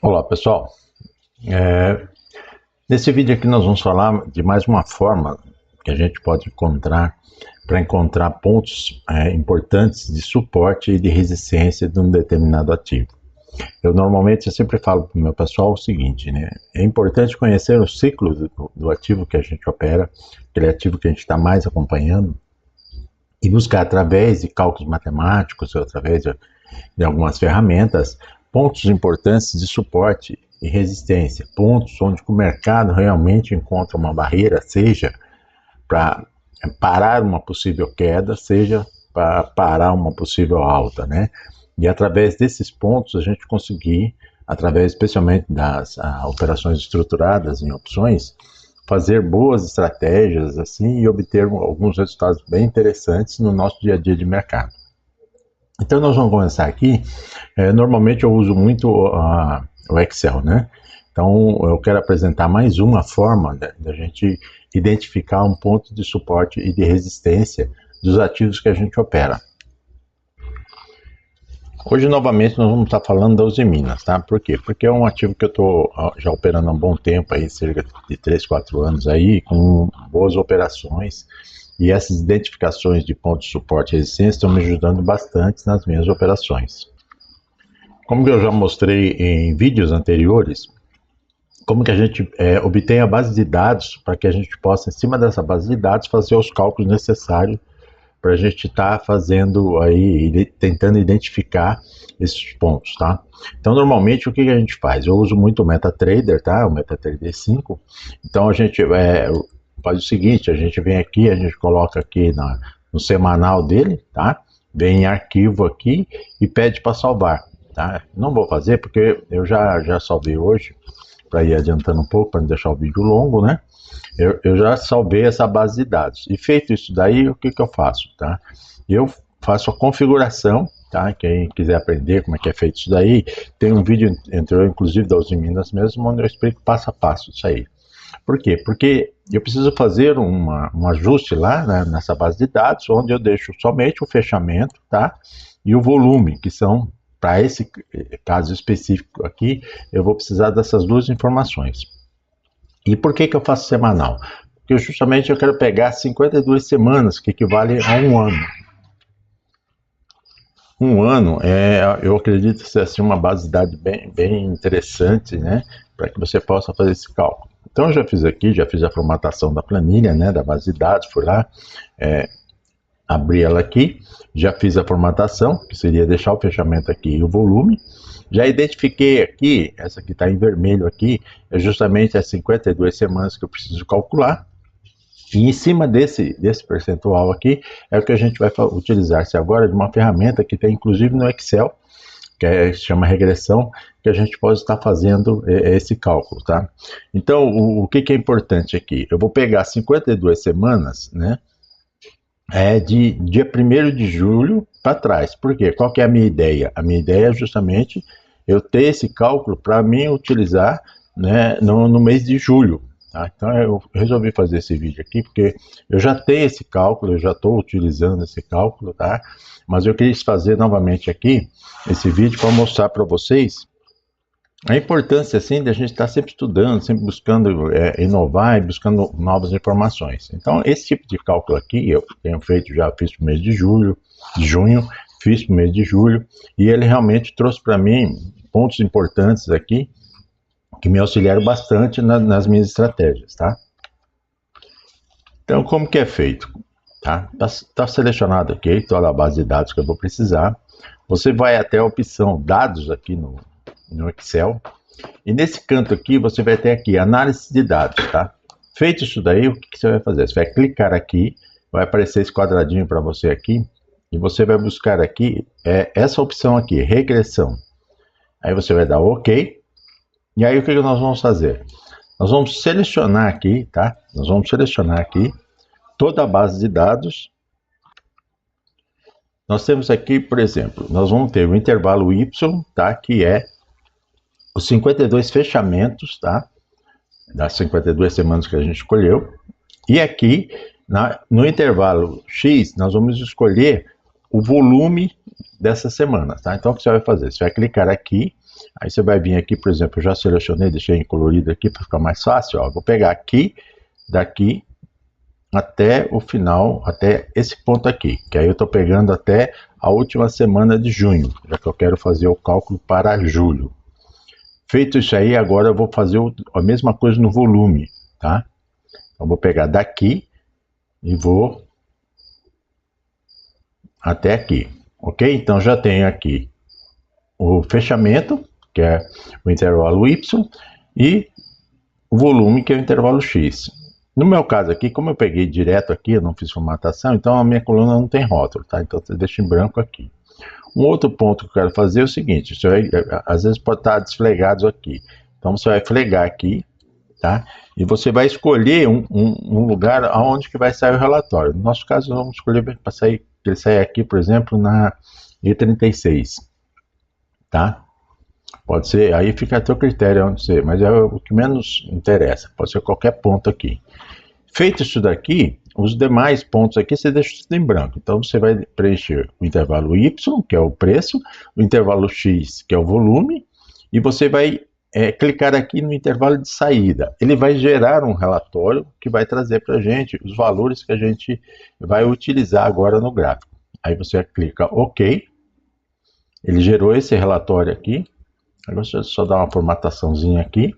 Olá pessoal, nesse vídeo aqui nós vamos falar de mais uma forma que a gente pode encontrar para encontrar pontos importantes de suporte e de resistência de um determinado ativo. Eu sempre falo para o meu pessoal o seguinte, né? É importante conhecer o ciclo do ativo que a gente opera, aquele ativo que a gente está mais acompanhando, e buscar através de cálculos matemáticos, ou através de algumas ferramentas, pontos importantes de suporte e resistência, pontos onde o mercado realmente encontra uma barreira, seja para parar uma possível queda, seja para parar uma possível alta, né? E através desses pontos a gente conseguir, através especialmente das operações estruturadas em opções, fazer boas estratégias assim e obter alguns resultados bem interessantes no nosso dia a dia de mercado. Então nós vamos começar aqui. Normalmente eu uso muito o Excel, né? Então eu quero apresentar mais uma forma da gente identificar um ponto de suporte e de resistência dos ativos que a gente opera. Hoje novamente nós vamos estar falando da Usiminas, tá? Por quê? Porque é um ativo que eu estou já operando há um bom tempo, aí, cerca de 3, 4 anos aí, com boas operações. E essas identificações de pontos de suporte e resistência estão me ajudando bastante nas minhas operações. Como eu já mostrei em vídeos anteriores, como que a gente obtém a base de dados para que a gente possa, em cima dessa base de dados, fazer os cálculos necessários para a gente estar fazendo aí, tentando identificar esses pontos, tá? Então, normalmente, o que a gente faz? Eu uso muito o MetaTrader, tá? O MetaTrader 5. Então, a gente faz o seguinte, a gente vem aqui, a gente coloca aqui no semanal dele, tá? Vem em arquivo aqui e pede para salvar, tá? Não vou fazer porque eu já salvei hoje, para ir adiantando um pouco, para não deixar o vídeo longo, né? Eu já salvei essa base de dados. E feito isso daí, o que eu faço, tá? Eu faço a configuração, tá? Quem quiser aprender como é que é feito isso daí, tem um vídeo anterior, inclusive da Usiminas mesmo, onde eu explico passo a passo isso aí. Por quê? Porque eu preciso fazer um ajuste lá, né, nessa base de dados, onde eu deixo somente o fechamento, tá? E o volume, que são, para esse caso específico aqui, eu vou precisar dessas duas informações. E por que eu faço semanal? Porque justamente eu quero pegar 52 semanas, que equivale a um ano. Um ano, eu acredito ser assim, uma base de dados bem interessante, né? Para que você possa fazer esse cálculo. Então eu já fiz aqui, já fiz a formatação da planilha, né? Da base de dados, fui lá, abri ela aqui, já fiz a formatação, que seria deixar o fechamento aqui e o volume. Já identifiquei aqui, essa que está em vermelho aqui, é justamente as 52 semanas que eu preciso calcular. E em cima desse percentual aqui, é o que a gente vai utilizar-se agora de uma ferramenta que tem inclusive no Excel, que se chama regressão, que a gente pode estar fazendo esse cálculo, tá? Então, o que é importante aqui? Eu vou pegar 52 semanas, né? De dia 1º de julho para trás. Por quê? Qual que é a minha ideia? A minha ideia é justamente eu ter esse cálculo para mim utilizar, né, no mês de julho. Tá? Então eu resolvi fazer esse vídeo aqui porque eu já tenho esse cálculo, eu já estou utilizando esse cálculo, tá? Mas eu quis fazer novamente aqui esse vídeo para mostrar para vocês a importância, assim, de a gente estar sempre estudando, sempre buscando inovar e buscando novas informações. Então, esse tipo de cálculo aqui, eu tenho feito, já fiz para o mês de junho, fiz para o mês de julho, e ele realmente trouxe para mim pontos importantes aqui, que me auxiliaram bastante nas minhas estratégias, tá? Então, como que é feito? Tá selecionado aqui toda a base de dados que eu vou precisar. Você vai até a opção dados aqui no Excel, e nesse canto aqui você vai ter aqui análise de dados, tá? Feito isso daí, o que você vai fazer? Você vai clicar aqui, vai aparecer esse quadradinho para você aqui, e você vai buscar aqui essa opção aqui, regressão. Aí você vai dar OK, e aí o que nós vamos fazer? Nós vamos selecionar aqui, tá? Nós vamos selecionar aqui toda a base de dados. Nós temos aqui, por exemplo, nós vamos ter o intervalo Y, tá? Que é os 52 fechamentos, tá? Das 52 semanas que a gente escolheu. E aqui, no intervalo X, nós vamos escolher o volume dessa semana, tá? Então, o que você vai fazer? Você vai clicar aqui, Aí você vai vir aqui, por exemplo, eu já selecionei, deixei em colorido aqui para ficar mais fácil, ó. Vou pegar aqui, daqui até o final, até esse ponto aqui, que aí eu estou pegando até a última semana de junho, já que eu quero fazer o cálculo para julho. Feito isso aí, agora eu vou fazer a mesma coisa no volume, tá? Então vou pegar daqui e vou até aqui, ok? Então já tenho aqui o fechamento, que é o intervalo Y, e o volume, que é o intervalo X. No meu caso aqui, como eu peguei direto aqui, eu não fiz formatação, então a minha coluna não tem rótulo, tá? Então você deixa em branco aqui. Um outro ponto que eu quero fazer é o seguinte, você vai, às vezes pode estar desflegado aqui. Então você vai flegar aqui, tá? E você vai escolher um lugar aonde que vai sair o relatório. No nosso caso, vamos escolher para sair, ele sair aqui, por exemplo, na E36, tá? Pode ser, aí fica a teu critério onde ser, mas é o que menos interessa. Pode ser qualquer ponto aqui. Feito isso daqui, os demais pontos aqui você deixa tudo em branco. Então você vai preencher o intervalo Y, que é o preço, o intervalo X, que é o volume, e você vai clicar aqui no intervalo de saída. Ele vai gerar um relatório que vai trazer para a gente os valores que a gente vai utilizar agora no gráfico. Aí você clica OK. Ele gerou esse relatório aqui. Agora deixa eu só dar uma formataçãozinha aqui.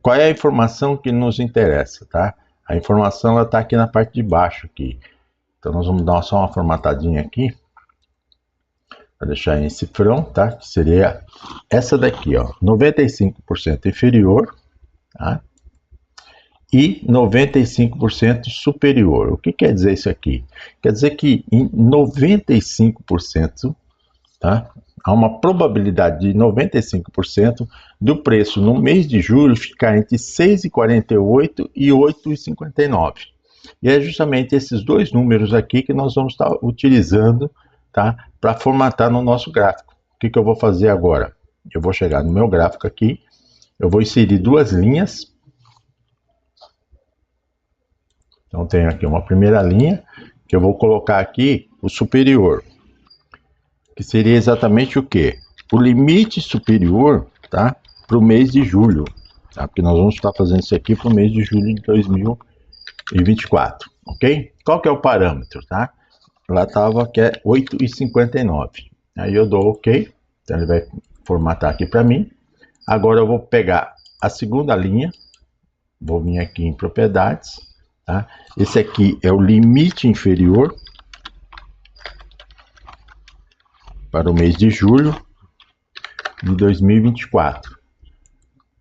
Qual é a informação que nos interessa, tá? A informação ela está aqui na parte de baixo aqui. Então nós vamos dar só uma formatadinha aqui para deixar em cifrão, tá? Que seria essa daqui, ó, 95% inferior, tá? E 95% superior. O que quer dizer isso aqui? Quer dizer que em 95%, tá? Há uma probabilidade de 95% do preço no mês de julho ficar entre 6,48 e 8,59. E é justamente esses dois números aqui que nós vamos estar utilizando, tá, para formatar no nosso gráfico. O que eu vou fazer agora? Eu vou chegar no meu gráfico aqui, eu vou inserir duas linhas. Então tenho aqui uma primeira linha, que eu vou colocar aqui o superior, que seria exatamente o quê? O limite superior, tá, para o mês de julho, tá? Porque nós vamos estar fazendo isso aqui para o mês de julho de 2024, ok? Qual que é o parâmetro, tá? Lá estava que é 8,59. Aí eu dou OK, então ele vai formatar aqui para mim. Agora eu vou pegar a segunda linha, vou vir aqui em propriedades, tá? Esse aqui é o limite inferior para o mês de julho de 2024.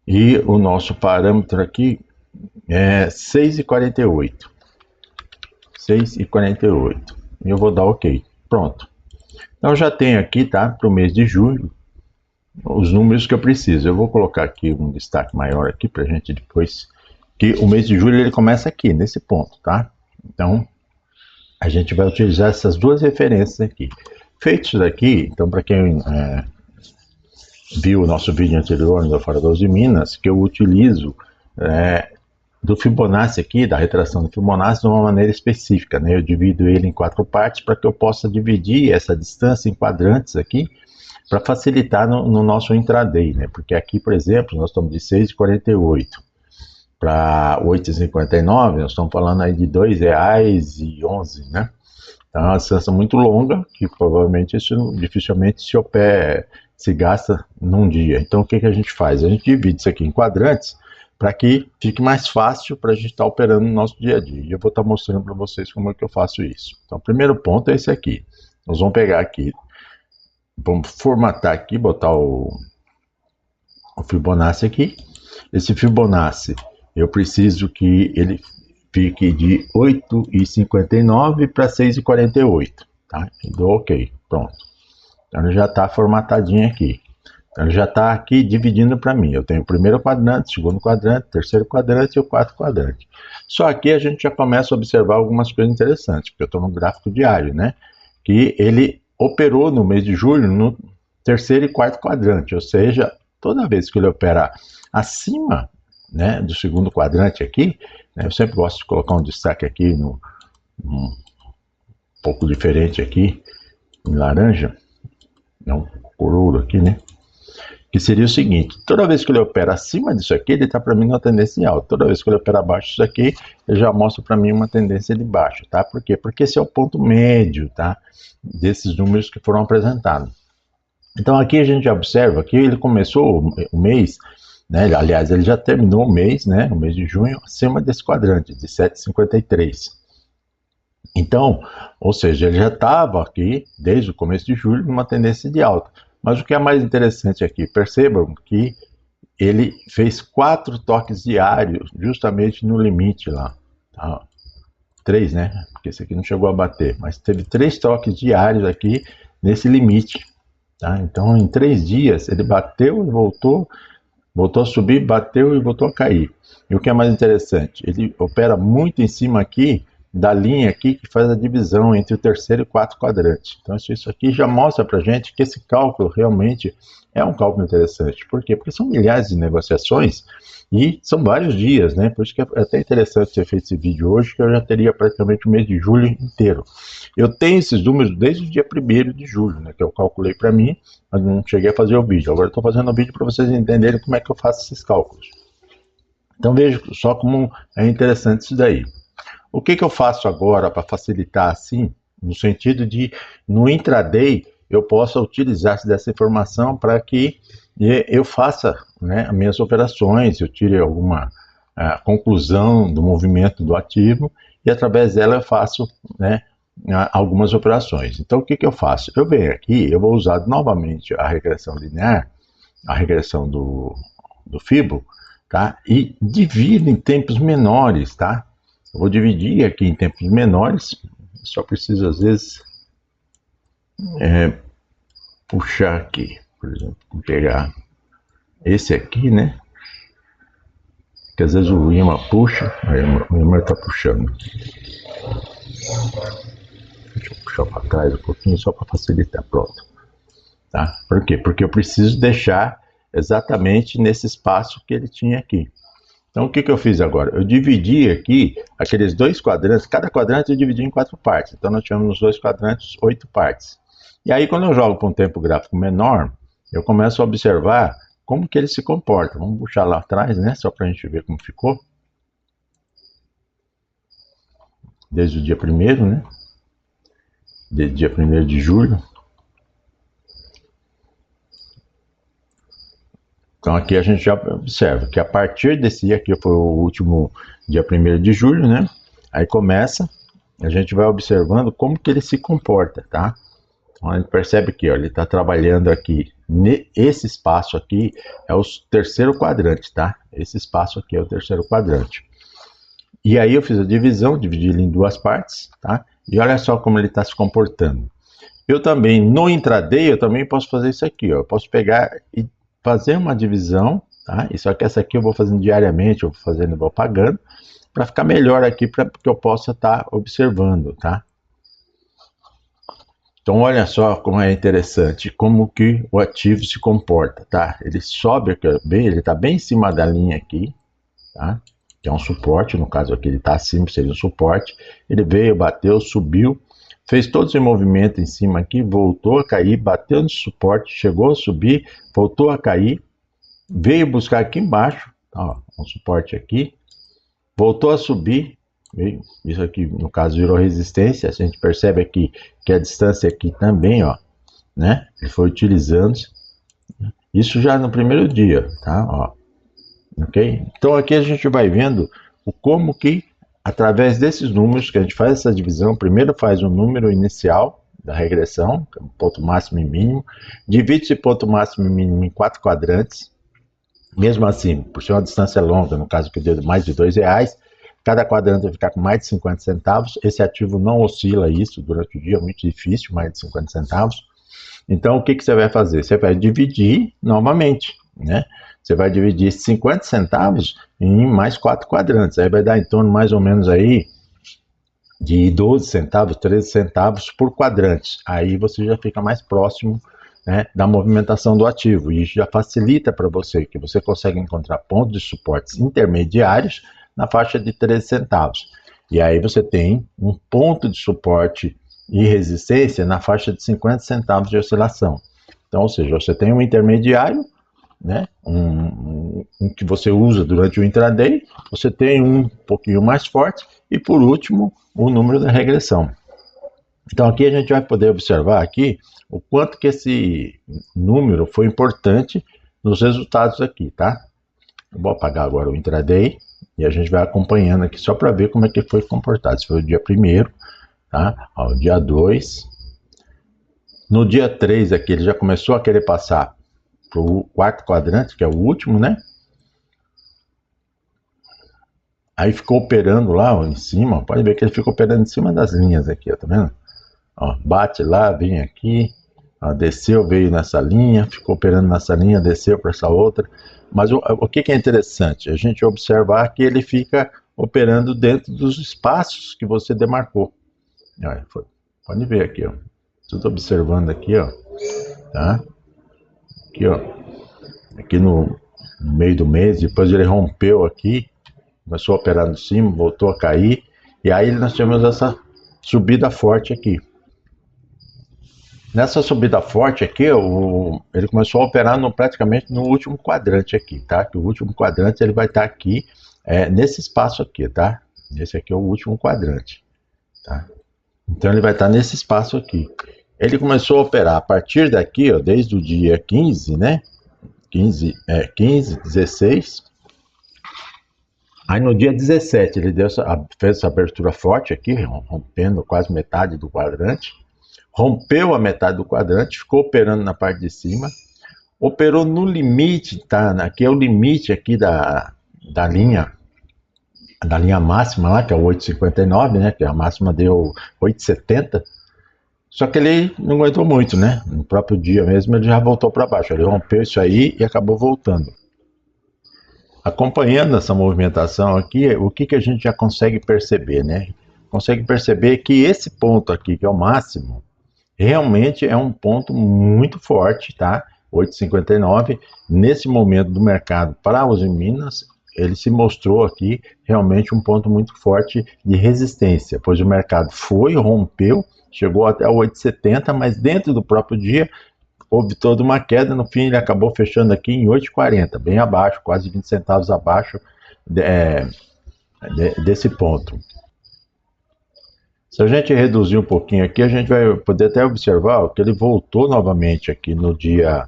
E o nosso parâmetro aqui é 6,48. 6,48. E eu vou dar OK. Pronto. Então eu já tenho aqui, tá, para o mês de julho, os números que eu preciso. Eu vou colocar aqui um destaque maior aqui para a gente depois, que o mês de julho ele começa aqui, nesse ponto, tá? Então, a gente vai utilizar essas duas referências aqui. Feito isso daqui, então para quem viu o nosso vídeo anterior no Fora 12 Minas, que eu utilizo do Fibonacci aqui, da retração do Fibonacci, de uma maneira específica, né? Eu divido ele em 4 partes para que eu possa dividir essa distância em quadrantes aqui, para facilitar no nosso intraday, né? Porque aqui, por exemplo, nós estamos de 6,48 para 8,59, nós estamos falando aí de R$2,11, né? Então é uma distância muito longa, que provavelmente isso dificilmente se gasta num dia. Então o que a gente faz? A gente divide isso aqui em quadrantes, para que fique mais fácil para a gente estar operando no nosso dia a dia. E eu vou estar mostrando para vocês como é que eu faço isso. Então o primeiro ponto é esse aqui. Nós vamos pegar aqui, vamos formatar aqui, botar o Fibonacci aqui. Esse Fibonacci, eu preciso que ele fique de 8,59 para 6,48, tá? E dou OK, pronto. Então ele já está formatadinho aqui. Então ele já está aqui dividindo para mim. Eu tenho o primeiro quadrante, segundo quadrante, terceiro quadrante e o quarto quadrante. Só aqui a gente já começa a observar algumas coisas interessantes, porque eu estou no gráfico diário, né? Que ele operou no mês de julho no terceiro e quarto quadrante, ou seja, toda vez que ele opera acima, né, do segundo quadrante aqui, né, eu sempre gosto de colocar um destaque aqui um pouco diferente aqui, em laranja, não cor ouro aqui, né? que seria o seguinte: toda vez que ele opera acima disso aqui, ele está para mim numa tendência de alta. Toda vez que ele opera abaixo disso aqui, ele já mostra para mim uma tendência de baixo, tá? Por quê? Porque esse é o ponto médio, tá? Desses números que foram apresentados. Então aqui a gente observa que ele começou o mês, né? Aliás, ele já terminou o mês, né? O mês de junho, acima desse quadrante, de 7,53. Então, ou seja, ele já estava aqui, desde o começo de julho, numa tendência de alta. Mas o que é mais interessante aqui, percebam que ele fez 4 toques diários, justamente no limite lá. Tá? 3, né? Porque esse aqui não chegou a bater, mas teve 3 toques diários aqui nesse limite. Tá? Então, em 3 dias, ele bateu e voltou a subir, bateu e voltou a cair. E o que é mais interessante, ele opera muito em cima aqui da linha aqui que faz a divisão entre o terceiro e quarto quadrante. Então isso aqui já mostra para gente que esse cálculo realmente é um cálculo interessante. Por quê? Porque são milhares de negociações e são vários dias, né? Por isso que é até interessante ter feito esse vídeo hoje, que eu já teria praticamente o mês de julho inteiro. Eu tenho esses números desde o dia 1º de julho, né? Que eu calculei para mim, mas não cheguei a fazer o vídeo. Agora eu estou fazendo o vídeo para vocês entenderem como é que eu faço esses cálculos. Então veja só como é interessante isso daí. O que eu faço agora para facilitar assim, no sentido de, no intraday, eu possa utilizar dessa informação para que eu faça, né, as minhas operações, eu tire alguma conclusão do movimento do ativo e através dela eu faço, né, algumas operações. Então o que eu faço? Eu venho aqui, eu vou usar novamente a regressão linear, a regressão do Fibo, tá? E divido em tempos menores, tá? Eu vou dividir aqui em tempos menores, só preciso às vezes puxar aqui, por exemplo, pegar esse aqui, né? Que às vezes o imã puxa, aí o imã está puxando. Deixa eu puxar para trás um pouquinho só para facilitar, pronto. Tá? Por quê? Porque eu preciso deixar exatamente nesse espaço que ele tinha aqui. Então, o que eu fiz agora? Eu dividi aqui aqueles 2 quadrantes, cada quadrante eu dividi em 4 partes. Então, nós tivemos nos 2 quadrantes 8 partes. E aí, quando eu jogo para um tempo gráfico menor, eu começo a observar como que ele se comporta. Vamos puxar lá atrás, né? Só para a gente ver como ficou. Desde o dia 1º, né? Desde o dia 1º de julho. Então aqui a gente já observa que a partir desse dia, aqui foi o último dia 1º de julho, né? Aí começa, a gente vai observando como que ele se comporta, tá? Então a gente percebe que ó, ele está trabalhando aqui, esse espaço aqui é o terceiro quadrante, tá? Esse espaço aqui é o terceiro quadrante. E aí eu fiz a divisão, dividi ele em 2 partes, tá? E olha só como ele está se comportando. Eu também, no intraday, eu também posso fazer isso aqui, ó. Eu posso pegar e fazer uma divisão, tá? E só que essa aqui eu vou fazendo diariamente, eu vou fazendo, vou apagando, para ficar melhor aqui, para que eu possa estar observando, tá? Então olha só como é interessante, como que o ativo se comporta, tá? Ele sobe aqui, ele está bem em cima da linha aqui, tá? Que é um suporte, no caso aqui ele está acima, seria um suporte. Ele veio, bateu, subiu, fez todo esse movimento em cima aqui, voltou a cair, bateu no suporte, chegou a subir, voltou a cair, veio buscar aqui embaixo, ó, um suporte aqui, voltou a subir, veio, isso aqui no caso virou resistência, a gente percebe aqui que a distância aqui também, ó, né, ele foi utilizando, isso já no primeiro dia, tá, ó, ok? Então aqui a gente vai vendo o como que através desses números que a gente faz essa divisão, primeiro faz o número inicial da regressão, ponto máximo e mínimo, divide esse ponto máximo e mínimo em 4 quadrantes, mesmo assim, por ser uma distância longa, no caso que deu mais de R$2, cada quadrante vai ficar com mais de 50 centavos, esse ativo não oscila isso durante o dia, é muito difícil, mais de 50 centavos, então o que você vai fazer? Você vai dividir novamente, né? Você vai dividir 50 centavos em mais 4 quadrantes. Aí vai dar em torno mais ou menos aí de 12 centavos, 13 centavos por quadrante. Aí você já fica mais próximo, né, da movimentação do ativo. E isso já facilita para você, que você consegue encontrar pontos de suportes intermediários na faixa de 13 centavos. E aí você tem um ponto de suporte e resistência na faixa de 50 centavos de oscilação. Então, ou seja, você tem um intermediário, né? Um que você usa durante o intraday, você tem um pouquinho mais forte e por último o número da regressão. Então aqui a gente vai poder observar aqui o quanto que esse número foi importante nos resultados aqui, tá? Eu vou apagar agora o intraday e a gente vai acompanhando aqui só para ver como é que foi comportado. Esse foi o dia 1º, tá? Ó, o dia 2. No dia 3 aqui ele já começou a querer passar para o 4º quadrante, que é o último, né? Aí ficou operando lá ó, em cima, pode ver que ele ficou operando em cima das linhas aqui, ó, tá vendo? Ó, bate lá, vem aqui, ó, desceu, veio nessa linha, ficou operando nessa linha, desceu para essa outra. Mas o que é interessante? A gente observar que ele fica operando dentro dos espaços que você demarcou. Olha, pode ver aqui, ó. Tudo observando aqui, ó. Tá? Aqui, ó. Aqui no meio do mês, depois ele rompeu aqui, começou a operar no cima, voltou a cair, e aí nós tivemos essa subida forte aqui. Nessa subida forte aqui, ele começou a operar praticamente no último quadrante aqui, tá? Que o último quadrante ele vai estar aqui, nesse espaço aqui, tá? Esse aqui é o último quadrante, tá? Então ele vai estar nesse espaço aqui. Ele começou a operar a partir daqui, ó, desde o dia 15, né? 15, 16. Aí no dia 17 ele fez essa abertura forte aqui, rompendo quase metade do quadrante. Rompeu a metade do quadrante, ficou operando na parte de cima. Operou no limite, tá? Aqui é o limite aqui da linha máxima lá, que é o 8,59, né? Que a máxima deu 8,70. Só que ele não aguentou muito, né? No próprio dia mesmo ele já voltou para baixo. Ele rompeu isso aí e acabou voltando. Acompanhando essa movimentação aqui, o que a gente já consegue perceber, né? Consegue perceber que esse ponto aqui, que é o máximo, realmente é um ponto muito forte, tá? 8,59. Nesse momento do mercado para os Minas, ele se mostrou aqui realmente um ponto muito forte de resistência, pois o mercado rompeu, chegou até 8,70, mas dentro do próprio dia houve toda uma queda. No fim ele acabou fechando aqui em 8,40, bem abaixo, quase 20 centavos abaixo desse ponto. Se a gente reduzir um pouquinho aqui, a gente vai poder até observar que ele voltou novamente aqui no dia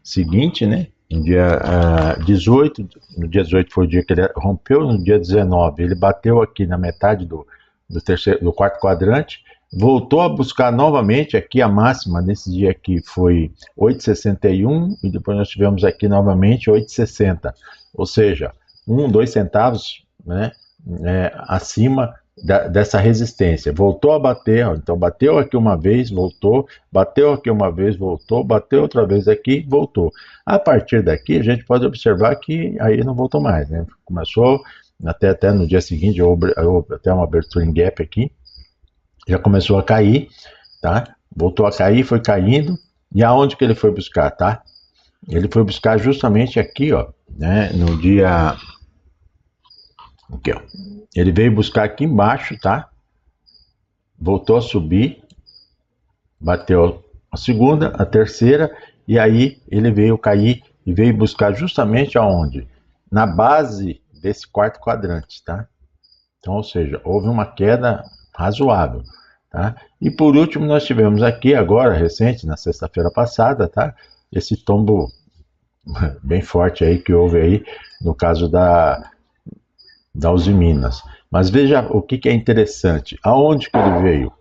seguinte, né? No dia 18, no dia 18 foi o dia que ele rompeu, no dia 19 ele bateu aqui na metade do 4º quadrante, voltou a buscar novamente aqui a máxima nesse dia aqui foi 8,61 e depois nós tivemos aqui novamente 8,60, ou seja, 2 centavos, né, acima dessa resistência. Voltou a bater, ó, então bateu aqui uma vez, voltou, bateu aqui uma vez, voltou, bateu outra vez aqui, voltou. A partir daqui a gente pode observar que aí não voltou mais, né? Começou até no dia seguinte, houve até uma abertura em gap aqui, já começou a cair, tá? Voltou a cair, foi caindo, e aonde que ele foi buscar, tá? Ele foi buscar justamente aqui, ó, né? No dia... Aqui, ó. Ele veio buscar aqui embaixo, tá? Voltou a subir, bateu a segunda, a terceira, e aí ele veio cair e veio buscar justamente aonde? Na base desse 4º quadrante, tá? Então, ou seja, houve uma queda razoável, tá? E por último nós tivemos aqui agora, recente, na sexta-feira passada, tá? Esse tombo bem forte aí que houve aí no caso da Uzi Minas. Mas veja o que é interessante. Aonde que ele veio?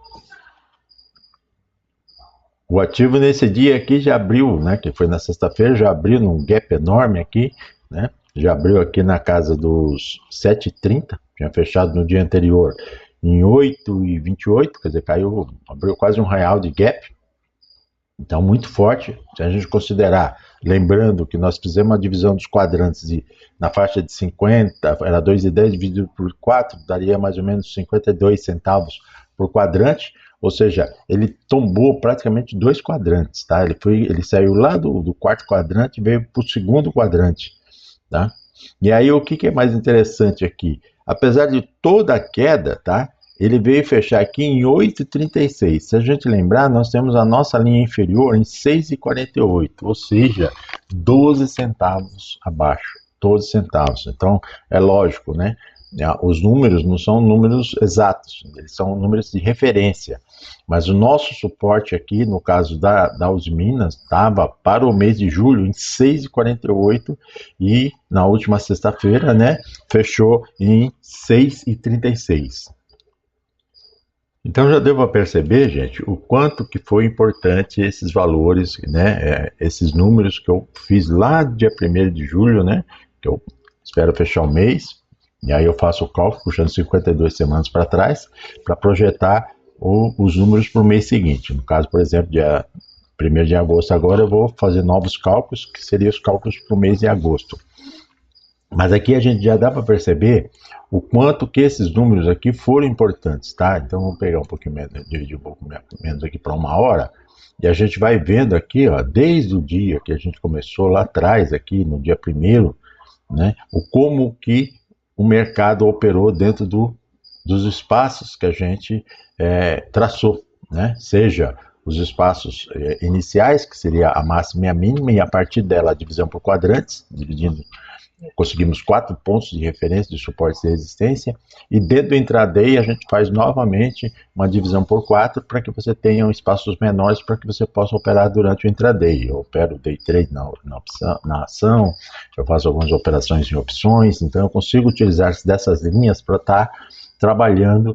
O ativo nesse dia aqui já abriu, né? Que foi na sexta-feira, já abriu num gap enorme aqui, né? Já abriu aqui na casa dos 7,30, tinha fechado no dia anterior em 8,28, quer dizer, abriu quase R$1 de gap. Então, muito forte, se a gente considerar, lembrando que nós fizemos uma divisão dos quadrantes na faixa de 50, era 2,10 dividido por 4, daria mais ou menos 52 centavos por quadrante, ou seja, ele tombou praticamente 2 quadrantes, tá? Ele saiu lá do 4º quadrante e veio para o 2º quadrante, tá? E aí, o que é mais interessante aqui? Apesar de toda a queda, tá? Ele veio fechar aqui em 8,36. Se a gente lembrar, nós temos a nossa linha inferior em 6,48, ou seja, 12 centavos abaixo, 12 centavos. Então, é lógico, né? Os números não são números exatos, eles são números de referência. Mas o nosso suporte aqui, no caso da Uzi Minas, estava para o mês de julho em 6,48 e na última sexta-feira, né, fechou em 6,36. Então já deu para perceber, gente, o quanto que foi importante esses valores, né, esses números que eu fiz lá dia 1º de julho, né, que eu espero fechar o mês. E aí eu faço o cálculo, puxando 52 semanas para trás, para projetar os números para o mês seguinte. No caso, por exemplo, dia 1º de agosto agora, eu vou fazer novos cálculos, que seriam os cálculos para o mês de agosto. Mas aqui a gente já dá para perceber o quanto que esses números aqui foram importantes, tá? Então vamos pegar um pouquinho menos, dividir um pouco menos aqui para 1 hora, e a gente vai vendo aqui, ó, desde o dia que a gente começou lá atrás, aqui no dia 1º, né, como que o mercado operou dentro dos espaços que a gente traçou, né? Seja os espaços iniciais, que seria a máxima e a mínima, e a partir dela a divisão por quadrantes, dividindo, conseguimos 4 pontos de referência de suporte e resistência, e dentro do intraday a gente faz novamente uma divisão por 4 para que você tenha espaços menores para que você possa operar durante o intraday. Eu opero day trade na ação, eu faço algumas operações em opções, então eu consigo utilizar dessas linhas para estar trabalhando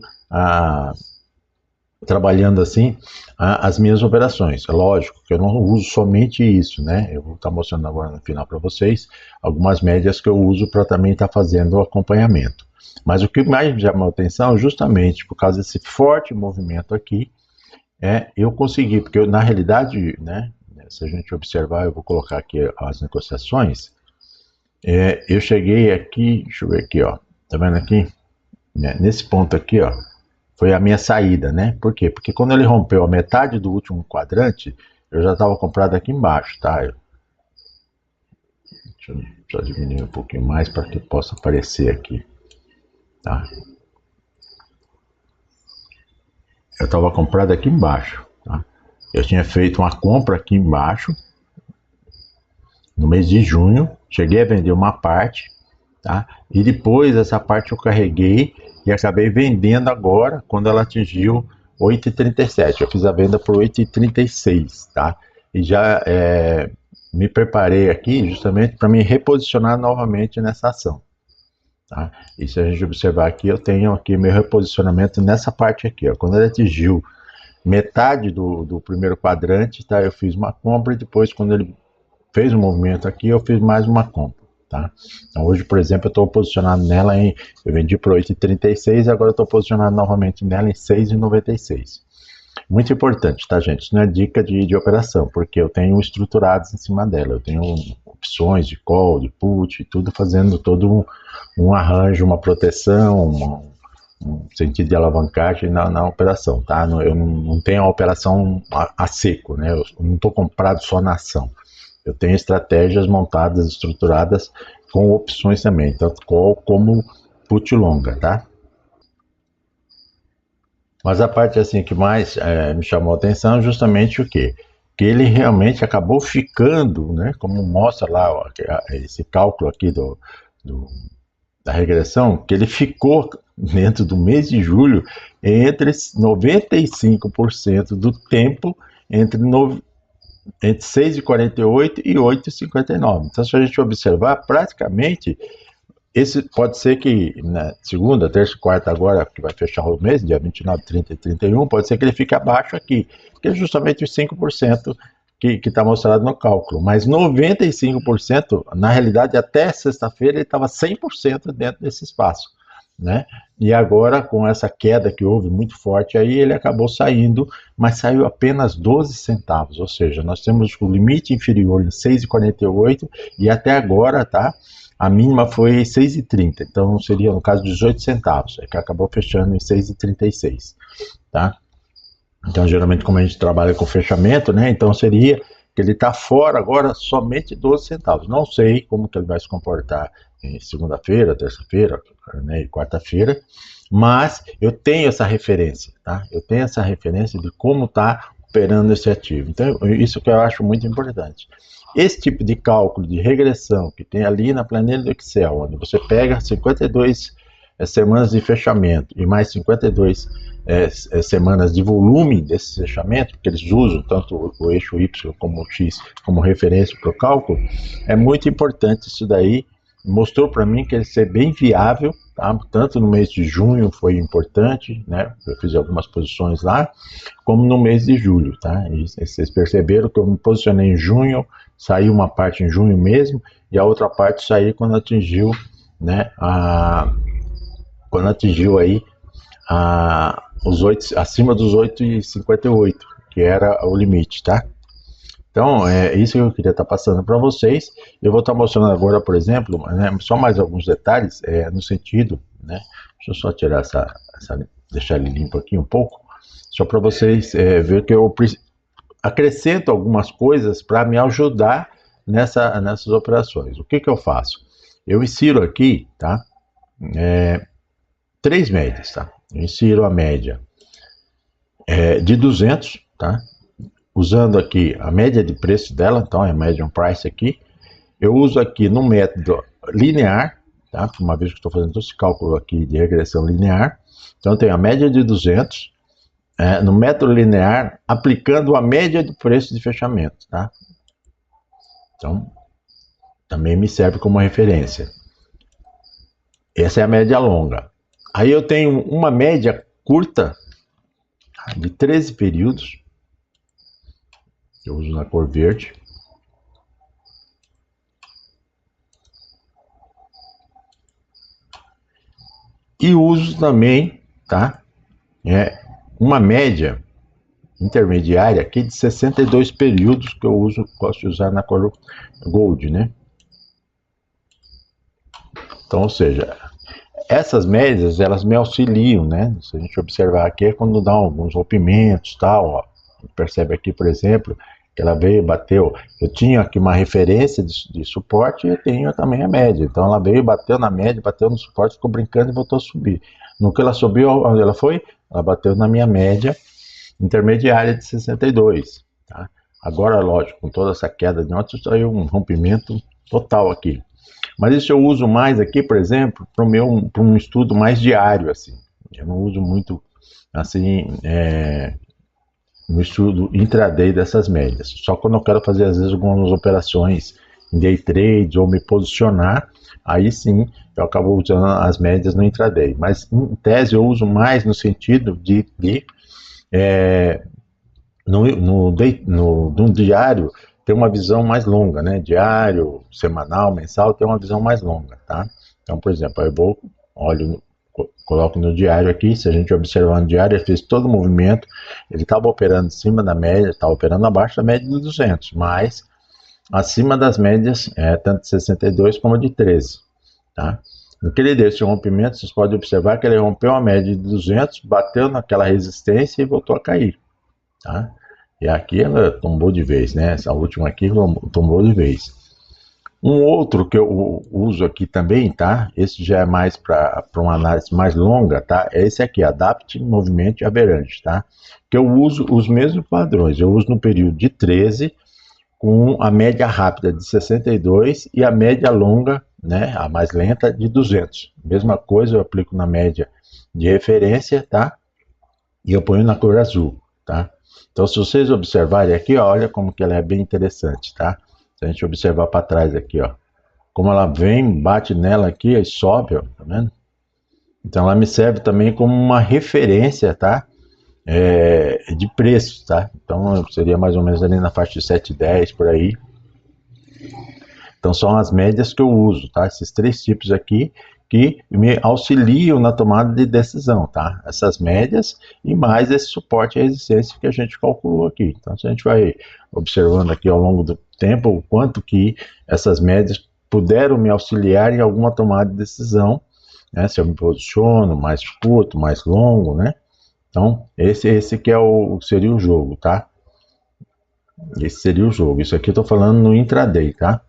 assim as minhas operações. É lógico que eu não uso somente isso, né? Eu vou estar mostrando agora no final para vocês algumas médias que eu uso para também estar fazendo o acompanhamento. Mas o que mais me chamou a atenção, justamente por causa desse forte movimento aqui, eu consegui, porque na realidade, né, se a gente observar, eu vou colocar aqui as negociações, eu cheguei aqui, deixa eu ver aqui, ó, tá vendo aqui? Nesse ponto aqui, ó, foi a minha saída, né? Por quê? Porque quando ele rompeu a metade do último quadrante, eu já estava comprado aqui embaixo, tá? Deixa eu só diminuir um pouquinho mais para que possa aparecer aqui, tá? Eu estava comprado aqui embaixo, tá? Eu tinha feito uma compra aqui embaixo, no mês de junho, cheguei a vender uma parte, tá? E depois essa parte eu carreguei e acabei vendendo agora, quando ela atingiu 8,37. Eu fiz a venda por 8,36, tá? E já me preparei aqui justamente para me reposicionar novamente nessa ação, tá? E se a gente observar aqui, eu tenho aqui meu reposicionamento nessa parte aqui, ó. Quando ele atingiu metade do primeiro quadrante, tá? Eu fiz uma compra e depois, quando ele fez um movimento aqui, eu fiz mais uma compra. Tá? Então hoje, por exemplo, eu estou posicionado nela eu vendi por 8,36 e agora eu estou posicionado novamente nela em 6,96. Muito importante, tá, gente? Isso não é dica de operação, porque eu tenho estruturados em cima dela, eu tenho opções de call, de put, tudo fazendo todo um arranjo, uma proteção, um sentido de alavancagem na operação, tá? Eu não tenho a operação a seco, né? Eu não estou comprado só na ação. Eu tenho estratégias montadas, estruturadas, com opções também, tanto call como put longa, tá? Mas a parte assim que mais me chamou a atenção é justamente o quê? Que ele realmente acabou ficando, né, como mostra lá ó, esse cálculo aqui da regressão, que ele ficou dentro do mês de julho entre 95% do tempo entre 6,48 e 8,59. Então, se a gente observar, praticamente, esse pode ser que na segunda, terça e quarta agora, que vai fechar o mês, dia 29, 30 e 31, pode ser que ele fique abaixo aqui, que é justamente os 5% que está mostrado no cálculo. Mas 95%, na realidade, até sexta-feira, ele estava 100% dentro desse espaço, né? E agora, com essa queda que houve muito forte aí, ele acabou saindo, mas saiu apenas 12 centavos, ou seja, nós temos o limite inferior em 6,48 e até agora, tá? A mínima foi 6,30, então seria, no caso, 18 centavos, que acabou fechando em 6,36, tá? Então, geralmente, como a gente trabalha com fechamento, né? Então, seria que ele está fora agora somente 12 centavos. Não sei como que ele vai se comportar em segunda-feira, terça-feira, né, e quarta-feira, mas eu tenho essa referência, tá? Eu tenho essa referência de como está operando esse ativo. Então, isso que eu acho muito importante. Esse tipo de cálculo de regressão que tem ali na planilha do Excel, onde você pega 52 semanas de fechamento e mais 52 semanas de volume desse fechamento, porque eles usam tanto o eixo Y como o X como referência para o cálculo, é muito importante isso daí. Mostrou para mim que ele ser bem viável, tá? Tanto no mês de junho foi importante, né? Eu fiz algumas posições lá, como no mês de julho, tá? E vocês perceberam que eu me posicionei em junho, saiu uma parte em junho mesmo, e a outra parte saiu quando atingiu, né? Quando atingiu aí acima dos 8,58, que era o limite, tá? Então, é isso que eu queria estar passando para vocês. Eu vou estar mostrando agora, por exemplo, né, só mais alguns detalhes no sentido, né? Deixa eu só tirar deixar ele limpo aqui um pouco, só para vocês ver que eu acrescento algumas coisas para me ajudar nessas operações. O que eu faço? Eu insiro aqui, tá? 3 médias, tá? Eu insiro a média de 200, tá? Usando aqui a média de preço dela, então é median price aqui. Eu uso aqui no método linear, tá? Uma vez que estou fazendo esse cálculo aqui de regressão linear. Então, eu tenho a média de 200, no método linear, aplicando a média do preço de fechamento, tá? Então, também me serve como referência. Essa é a média longa. Aí eu tenho uma média curta de 13 períodos, eu uso na cor verde. E uso também, tá? Uma média intermediária aqui de 62 períodos que eu uso, gosto de usar na cor gold, né? Então, ou seja, essas médias, elas me auxiliam, né? Se a gente observar aqui, é quando dá alguns rompimentos, tal, ó. Percebe aqui, por exemplo, que ela veio, bateu. Eu tinha aqui uma referência de suporte e eu tenho também a média. Então, ela veio, bateu na média, bateu no suporte, ficou brincando e voltou a subir. No que ela subiu, onde ela foi? Ela bateu na minha média intermediária de 62, tá? Agora, lógico, com toda essa queda de ontem, saiu um rompimento total aqui. Mas isso eu uso mais aqui, por exemplo, para um estudo mais diário, assim. Eu não uso muito, assim, no estudo intraday dessas médias. Só quando eu quero fazer, às vezes, algumas operações em day trade ou me posicionar, aí sim eu acabo usando as médias no intraday. Mas, em tese, eu uso mais no sentido de no diário ter uma visão mais longa, né? Diário, semanal, mensal, ter uma visão mais longa, tá? Então, por exemplo, eu coloco no diário aqui, se a gente observar no diário, ele fez todo o movimento, ele estava operando em cima da média, estava operando abaixo da média de 200, mas acima das médias, tanto de 62 como de 13, tá? No que ele deu esse rompimento, vocês podem observar que ele rompeu a média de 200, bateu naquela resistência e voltou a cair, tá? E aqui ela tombou de vez, né? Essa última aqui tombou de vez. Um outro que eu uso aqui também, tá? Esse já é mais para uma análise mais longa, tá? É esse aqui, Adapt, Movimento e Average, tá? Que eu uso os mesmos padrões. Eu uso no período de 13, com a média rápida de 62 e a média longa, né? A mais lenta, de 200. Mesma coisa eu aplico na média de referência, tá? E eu ponho na cor azul, tá? Então, se vocês observarem aqui, ó, olha como que ela é bem interessante, tá? Se a gente observar para trás aqui, ó, como ela vem, bate nela aqui e sobe, ó, tá vendo? Então, ela me serve também como uma referência, tá? De preços, tá? Então, seria mais ou menos ali na faixa de 7,10 por aí. Então, são as médias que eu uso, tá? Esses 3 tipos aqui que me auxiliam na tomada de decisão, tá? Essas médias e mais esse suporte e resistência que a gente calculou aqui. Então, se a gente vai observando aqui ao longo do tempo o quanto que essas médias puderam me auxiliar em alguma tomada de decisão, né? Se eu me posiciono mais curto, mais longo, né? Então, esse que seria o jogo, tá? Esse seria o jogo. Isso aqui eu tô falando no intraday, tá?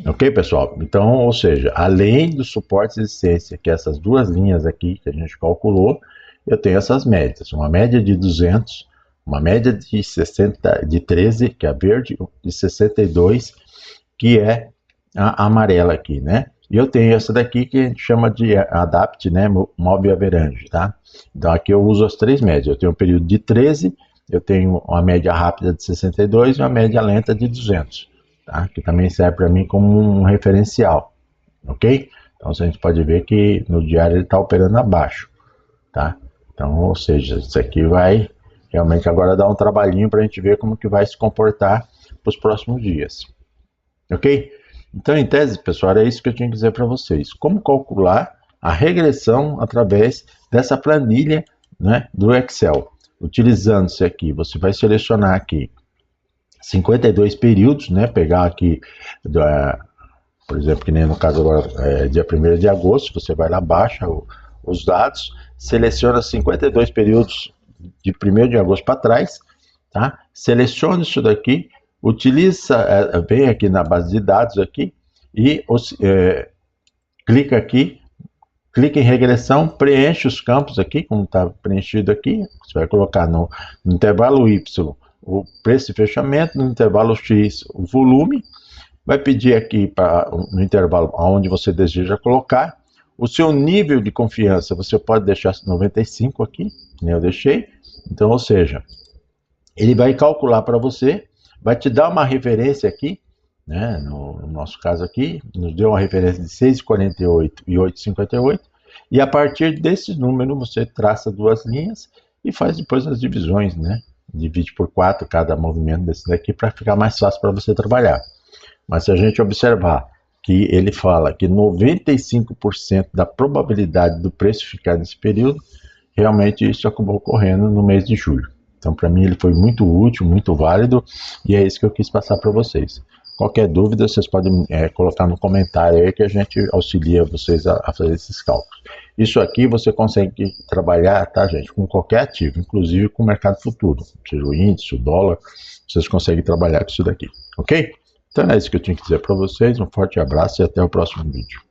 Ok, pessoal? Então, ou seja, além do suporte e resistência, que é essas duas linhas aqui que a gente calculou, eu tenho essas médias, uma média de 200, uma média de 60, de 13, que é a verde, de 62, que é a amarela aqui, né? E eu tenho essa daqui que a gente chama de Adapt, né? Move Average, tá? Então aqui eu uso as três médias. Eu tenho um período de 13, eu tenho uma média rápida de 62 e uma média lenta de 200, tá? Que também serve para mim como um referencial, ok? Então a gente pode ver que no diário ele está operando abaixo, tá? Então, ou seja, isso aqui vai realmente agora dar um trabalhinho para a gente ver como que vai se comportar para os próximos dias, ok? Então, em tese, pessoal, é isso que eu tinha que dizer para vocês. Como calcular a regressão através dessa planilha, né, do Excel. Utilizando-se aqui, você vai selecionar aqui 52 períodos, né, pegar aqui, por exemplo, que nem no caso agora, dia 1º de agosto, você vai lá, baixa os dados, seleciona 52 períodos de 1º de agosto para trás, tá? Seleciona isso daqui, utiliza, vem aqui na base de dados aqui e clica aqui, clica em regressão, preenche os campos aqui, como está preenchido aqui, você vai colocar no intervalo Y o preço de fechamento, no intervalo X o volume, vai pedir aqui no intervalo onde você deseja colocar, o seu nível de confiança você pode deixar 95 aqui, eu deixei, então, ou seja, ele vai calcular para você, vai te dar uma referência aqui, né, no nosso caso aqui, nos deu uma referência de 6,48 e 8,58, e a partir desse número você traça duas linhas e faz depois as divisões, né, divide por 4 cada movimento desse daqui para ficar mais fácil para você trabalhar. Mas se a gente observar que ele fala que 95% da probabilidade do preço ficar nesse período, realmente isso acabou ocorrendo no mês de julho. Então, para mim, ele foi muito útil, muito válido, e é isso que eu quis passar para vocês. Qualquer dúvida, vocês podem colocar no comentário aí que a gente auxilia vocês a fazer esses cálculos. Isso aqui você consegue trabalhar, tá, gente, com qualquer ativo, inclusive com o mercado futuro, seja o índice, o dólar, vocês conseguem trabalhar com isso daqui, ok? Então é isso que eu tinha que dizer para vocês, um forte abraço e até o próximo vídeo.